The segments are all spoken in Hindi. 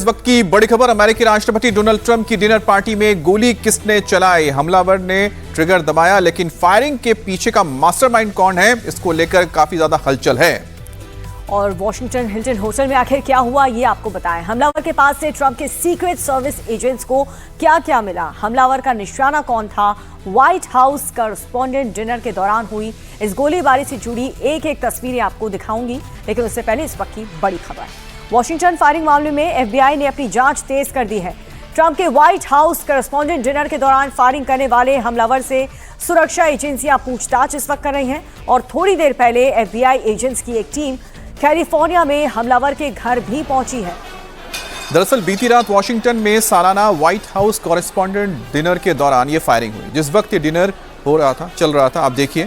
वक्त की बड़ी खबर। अमेरिकी राष्ट्रपति डोनाल्ड ट्रंप की डिनर पार्टी में गोली किसने चलाई? हमलावर ने ट्रिगर दबाया, लेकिन फायरिंग के पीछे का मास्टरमाइंड कौन है, इसको लेकर काफी ज्यादा हलचल है। और वॉशिंगटन हिल्टन होटल में आखिर क्या हुआ, ये आपको बताएं। हमलावर के पास से ट्रंप के सीक्रेट सर्विस एजेंट्स को क्या क्या मिला, हमलावर का निशाना कौन था, व्हाइट हाउस कॉरेस्पॉन्डेंट डिनर के दौरान हुई इस गोलीबारी से जुड़ी एक एक तस्वीरें आपको दिखाऊंगी। लेकिन उससे पहले इस वक्त की बड़ी खबर। वॉशिंगटन फायरिंग मामले में एफबीआई ने अपनी जांच तेज कर दी है। ट्रंप के व्हाइट हाउस कॉरेस्पॉन्डेंट डिनर के दौरान फायरिंग करने वाले हमलावर से सुरक्षा एजेंसियां पूछताछ इस वक्त कर रही हैं। और थोड़ी देर पहले एफबीआई एजेंट्स की एक टीम कैलिफोर्निया में हमलावर के घर भी पहुंची है। दरअसल बीती रात वॉशिंगटन में सालाना व्हाइट हाउस कॉरेस्पॉन्डेंट डिनर के दौरान ये फायरिंग हुई। जिस वक्त ये डिनर चल रहा था, आप देखिए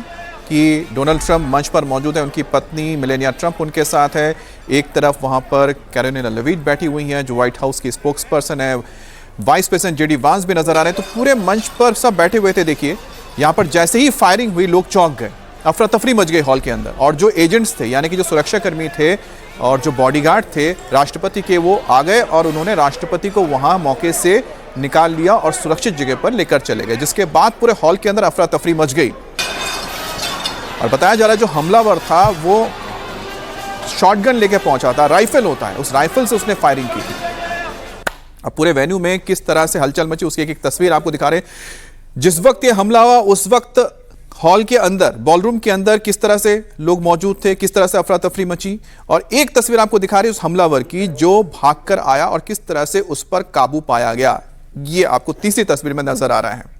कि डोनाल्ड ट्रंप मंच पर मौजूद है, उनकी पत्नी मेलेनिया ट्रंप उनके साथ है। एक तरफ वहां पर कैरोलिना लेविट बैठी हुई हैं, जो व्हाइट हाउस की स्पोक्स पर्सन है। वाइस प्रेसिडेंट जेडी वांस भी नजर आ रहे हैं। तो पूरे मंच पर सब बैठे हुए थे। देखिए यहाँ पर जैसे ही फायरिंग हुई, लोग चौंक गए, अफरा तफरी मच गई हॉल के अंदर। और जो एजेंट्स थे, यानी कि जो सुरक्षाकर्मी थे और जो बॉडीगार्ड थे राष्ट्रपति के, वो आ गए और उन्होंने राष्ट्रपति को वहां मौके से निकाल लिया और सुरक्षित जगह पर लेकर चले गए। जिसके बाद पूरे हॉल के अंदर अफरा तफरी मच गई। और बताया जा रहा है जो हमलावर था वो शॉटगन लेके पहुंचा था, राइफल होता है, उस राइफल से उसने फायरिंग की थी। अब पूरे वेन्यू में किस तरह से हलचल मची, उसकी एक एक तस्वीर आपको दिखा रहे हैं। जिस वक्त ये हमला हुआ, उस वक्त हॉल के अंदर, बॉलरूम के अंदर किस तरह से लोग मौजूद थे, किस तरह से अफरा तफरी मची। और एक तस्वीर आपको दिखा रही है उस हमलावर की जो भागकर आया और किस तरह से उस पर काबू पाया गया। ये आपको तीसरी तस्वीर में नजर आ रहा है।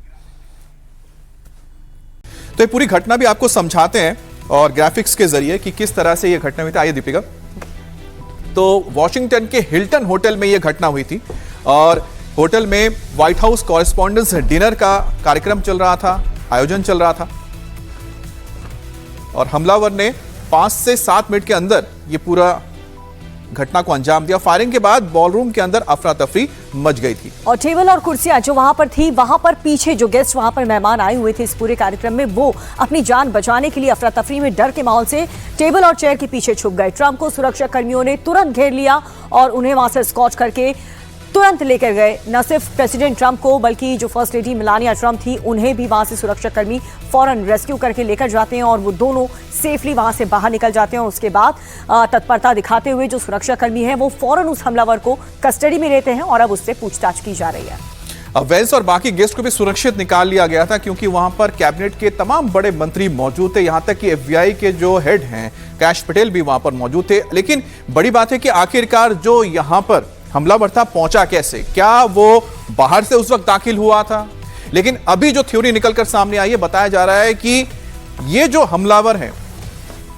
तो ये पूरी घटना भी आपको समझाते हैं और ग्राफिक्स के जरिए कि किस तरह से यह घटना हुई थी। आइए दीपिका। तो वॉशिंगटन के हिल्टन होटल में यह घटना हुई थी और होटल में व्हाइट हाउस कॉरेस्पॉन्डेंट्स डिनर का कार्यक्रम चल रहा था, आयोजन चल रहा था। और हमलावर ने 5 से 7 मिनट के अंदर यह पूरा घटना को अंजाम दिया। फायरिंग के बाद बॉलरूम के अंदर अफरा तफरी मच गई थी। और टेबल और कुर्सियां जो वहां पर थी, वहां पर पीछे जो गेस्ट वहां पर मेहमान आए हुए थे इस पूरे कार्यक्रम में, वो अपनी जान बचाने के लिए अफरा तफरी में डर के माहौल से टेबल और चेयर के पीछे छुप गए। ट्रंप को सुरक्षा कर्मियों ने तुरंत घेर लिया और उन्हें वहां से स्कॉच करके तुरंत लेकर गए। न सिर्फ प्रेसिडेंट ट्रंप को, बल्कि जो फर्स्ट लेडी मेलानिया ट्रंप थी, उन्हें भी वहां से सुरक्षाकर्मी फौरन रेस्क्यू करके लेकर जाते हैं और वो दोनों सेफली वहां से बाहर निकल जाते हैं। और उसके बाद तत्परता दिखाते हुए जो सुरक्षाकर्मी हैं वो फौरन उस हमलावर को कस्टडी में लेते हैं और अब उससे पूछताछ की जा रही है। अब वेल्स और बाकी गेस्ट को भी सुरक्षित निकाल लिया गया था, क्योंकि वहां पर कैबिनेट के तमाम बड़े मंत्री मौजूद थे। यहां तक कि एफबीआई के जो हेड हैं कैश पटेल भी वहां पर मौजूद थे। लेकिन बड़ी बात है कि आखिरकार जो यहां पर हमलावर था पहुंचा कैसे, क्या वो बाहर से उस वक्त दाखिल हुआ था? लेकिन अभी जो थ्योरी निकलकर सामने आई है, बताया जा रहा है कि ये जो हमलावर है,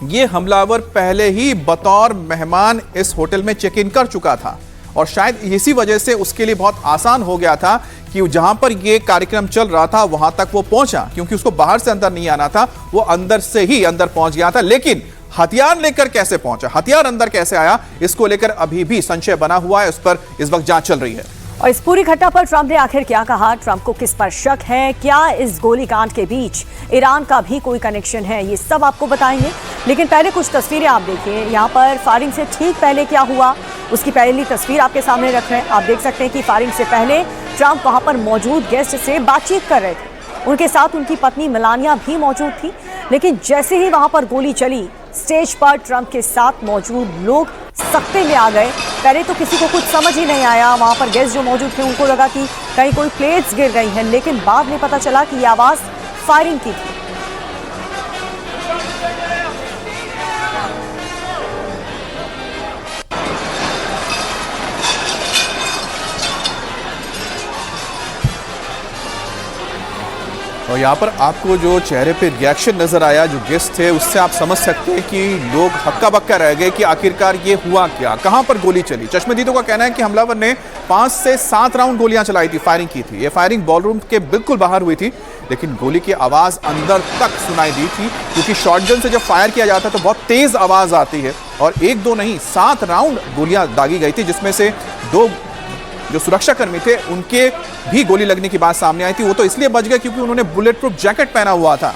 ये हमलावर पहले ही बतौर मेहमान इस होटल में चेक इन कर चुका था और शायद इसी वजह से उसके लिए बहुत आसान हो गया था कि जहां पर ये कार्यक्रम चल रहा था वहां तक वो पहुंचा, क्योंकि उसको बाहर से अंदर नहीं आना था, वो अंदर से ही अंदर पहुंच गया था। लेकिन हथियार लेकर कैसे पहुंचा, हथियार अंदर कैसे आया, इसको लेकर अभी भी संशय बना हुआ है। उस पर इस वक्त जांच चल रही है। और इस पूरी घटना पर ट्रंप ने आखिर क्या कहा, ट्रंप को किस पर शक है, क्या इस गोलीकांड के बीच ईरान का भी कोई कनेक्शन है, ये सब आपको बताएंगे। लेकिन पहले कुछ तस्वीरें आप देखिए। यहाँ पर फायरिंग से ठीक पहले क्या हुआ, उसकी पहली तस्वीर आपके सामने रख रहे हैं। आप देख सकते हैं कि फायरिंग से पहले ट्रंप वहां पर मौजूद गेस्ट से बातचीत कर रहे थे। उनके साथ उनकी पत्नी मेलानिया भी मौजूद थी। लेकिन जैसे ही वहां पर गोली चली, स्टेज पर ट्रंप के साथ मौजूद लोग सख्ते में आ गए। पहले तो किसी को कुछ समझ ही नहीं आया। वहां पर गेस्ट जो मौजूद थे उनको लगा कि कहीं कोई प्लेट्स गिर गई हैं, लेकिन बाद में पता चला कि यह आवाज फायरिंग की थी। और यहाँ पर आपको जो चेहरे पे रिएक्शन नजर आया जो गेस्ट थे, उससे आप समझ सकते हैं कि लोग हक्का बक्का रह गए कि आखिरकार ये हुआ क्या, कहां पर गोली चली। चश्मदीदों का कहना है कि हमलावर ने 5 से 7 राउंड गोलियां चलाई थी, फायरिंग की थी। ये फायरिंग बॉलरूम के बिल्कुल बाहर हुई थी, लेकिन गोली की आवाज अंदर तक सुनाई दी थी, क्योंकि शॉटगन से जब फायर किया जाता है तो बहुत तेज आवाज आती है। और 1 2 नहीं 7 राउंड गोलियां दागी गई थी, जिसमें से 2 जो सुरक्षाकर्मी थे उनके भी गोली लगने की बात सामने आई थी। वो तो इसलिए बच गए क्योंकि उन्होंने बुलेट प्रूफ जैकेट पहना हुआ था।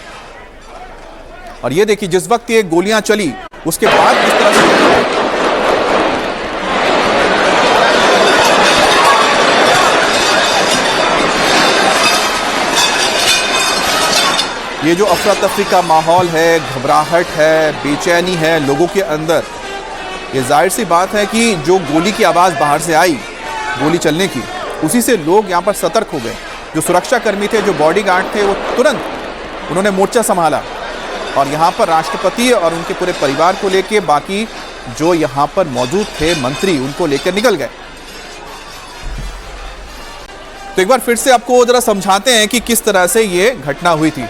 और ये देखिए जिस वक्त ये गोलियां चली उसके बाद किस तरह से ये जो अफरा तफरी का माहौल है, घबराहट है, बेचैनी है लोगों के अंदर, ये जाहिर सी बात है कि जो गोली की आवाज़ बाहर से आई, गोली चलने की, उसी से लोग यहाँ पर सतर्क हो गए। जो सुरक्षा कर्मी थे, जो बॉडीगार्ड थे, वो तुरंत उन्होंने मोर्चा संभाला और यहाँ पर राष्ट्रपति और उनके पूरे परिवार को लेके बाकी जो यहाँ पर मौजूद थे मंत्री, उनको लेकर निकल गए। तो एक बार फिर से आपको जरा समझाते हैं कि किस तरह से ये घटना हुई थी।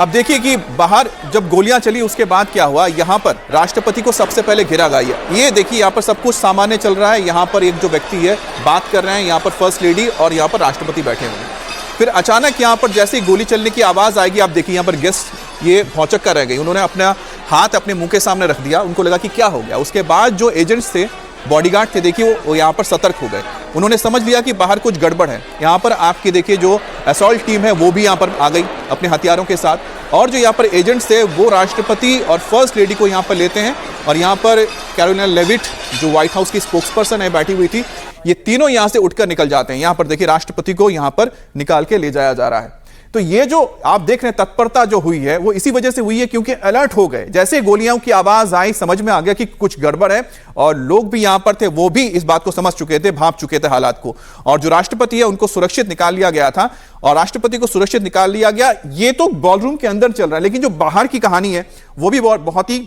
अब देखिए कि बाहर जब गोलियां चली उसके बाद क्या हुआ। यहां पर राष्ट्रपति को सबसे पहले घेरा गया। ये देखिए यहां पर सब कुछ सामान्य चल रहा है। यहां पर एक जो व्यक्ति है बात कर रहे हैं, यहां पर फर्स्ट लेडी और यहां पर राष्ट्रपति बैठे हुए हैं। फिर अचानक यहां पर जैसे ही गोली चलने की आवाज आएगी, आप देखिए यहां पर गेस्ट ये भौचक कर रह गई। उन्होंने अपना हाथ अपने मुंह के सामने रख दिया, उनको लगा कि क्या हो गया। उसके बाद जो एजेंट्स थे, बॉडीगार्ड थे, देखिए वो यहाँ पर सतर्क हो गए। उन्होंने समझ लिया कि बाहर कुछ गड़बड़ है। यहाँ पर आपकी देखिए जो असॉल्ट टीम है वो भी यहाँ पर आ गई अपने हथियारों के साथ, और जो यहाँ पर एजेंट्स थे वो राष्ट्रपति और फर्स्ट लेडी को यहाँ पर लेते हैं। और यहाँ पर कैरोलिना लेविट जो व्हाइट हाउस की स्पोक्सपर्सन है बैठी हुई थी, ये तीनों यहाँ से उठकर निकल जाते हैं। यहाँ पर देखिए राष्ट्रपति को यहाँ पर निकाल के ले जाया जा रहा है। तो ये जो आप देख रहे हैं तत्परता जो हुई है वो इसी वजह से हुई है क्योंकि अलर्ट हो गए। जैसे गोलियों की आवाज आई, समझ में आ गया कि कुछ गड़बड़ है, और लोग भी यहां पर थे, वो भी इस बात को समझ चुके थे, भांप चुके थे हालात को। और जो राष्ट्रपति है उनको सुरक्षित निकाल लिया गया था, और राष्ट्रपति को सुरक्षित निकाल लिया गया। ये तो बॉलरूम के अंदर चल रहा है, लेकिन जो बाहर की कहानी है वो भी बहुत ही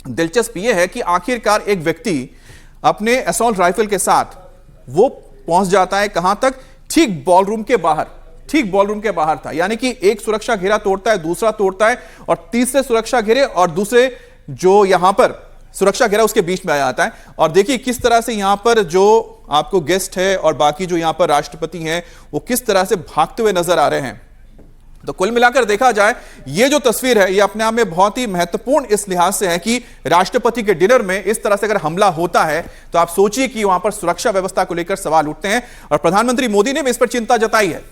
दिलचस्प ये है कि आखिरकार एक व्यक्ति अपने असॉल्ट राइफल के साथ वो पहुंच जाता है कहां तक, ठीक बॉलरूम के बाहर। ठीक बॉलरूम के बाहर था, यानी कि एक सुरक्षा घेरा तोड़ता है, दूसरा तोड़ता है, और तीसरे सुरक्षा घेरे और दूसरे जो यहां पर सुरक्षा घेरा उसके बीच में आ जाता है। और देखिए किस तरह से यहां पर जो आपको गेस्ट है और बाकी जो यहां पर राष्ट्रपति हैं वो किस तरह से भागते हुए नजर आ रहे हैं। तो कुल मिलाकर देखा जाए ये जो तस्वीर है ये अपने आप में बहुत ही महत्वपूर्ण इस लिहाज से है कि राष्ट्रपति के डिनर में इस तरह से अगर हमला होता है तो आप सोचिए कि वहां पर सुरक्षा व्यवस्था को लेकर सवाल उठते हैं, और प्रधानमंत्री मोदी ने भी इस पर चिंता जताई है।